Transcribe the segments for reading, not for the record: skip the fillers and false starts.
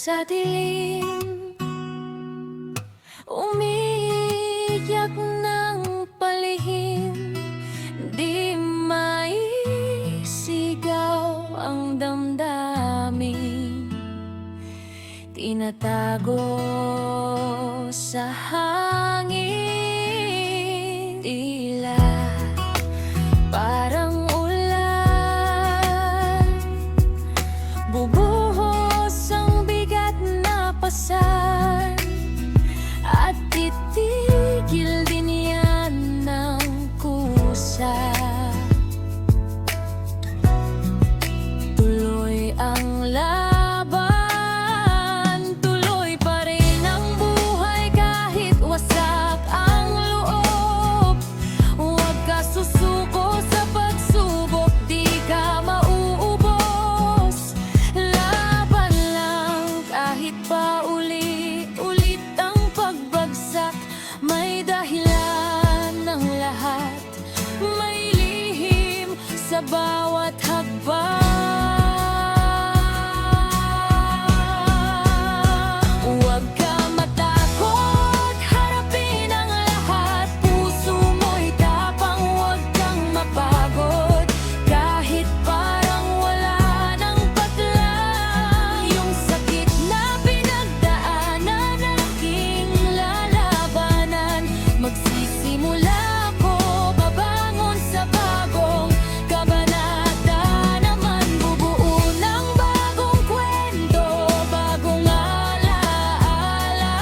sa dilim, umiiyak ng palihim. Di maisigaw ang damdamin, tinatago sa hangin. Tila parang ulan, bubuhos ang bigat na pasan, at titigil din yan ng kusa. Tuloy ang laban, tuloy pa rin ang buhay kahit wasak ang loob. Huwag ka susuko sa pagsubok, di ka mauubos. Laban lang kahit pa uli-ulit ang pagbagsak. May dahilan ng lahat, may lihim sa bawat hakbang. Huwag ka matakot, harapin ang lahat. Puso mo'y tapang, huwag kang mapagod. Kahit parang wala ng patlang, yung sakit na pinagdaanan, aking lalabanan. Magsisimula ko, babangon sa bagong kabanata naman. Bubuo ng bagong kwento, bagong alaala.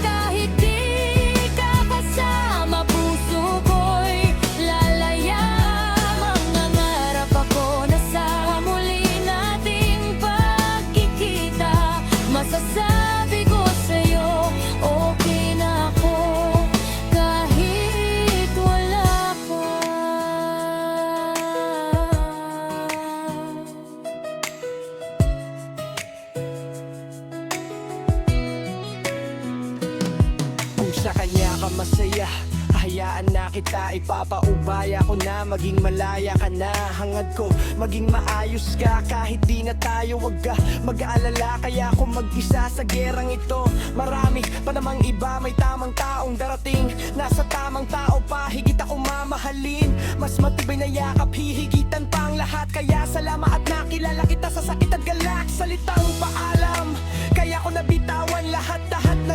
Kahit di ka kasama, puso ko'y lalaya. Mangangarap ako na sa muli nating pagkikita. Masasabi ko sa'yo, okay na ako kahit wala ka. Kung sa kanya ka masaya, hahayaan na kita. Ipapaubaya ko na maging malaya ka na. Hangad ko maging maayos ka kahit di na tayo. Wag ka mag-aalala, kaya ako mag-isa sa gerang ito. Marami pa namang iba, may tamang taong darating. Nasa tamang tao pa, higit ako mamahalin. Mas matibay na yakap, hihigitan pa ang lahat. Kaya salamat at nakilala kita sa sakit at galak. Salitang paalam, kaya ko nabitawan lahat-lahat na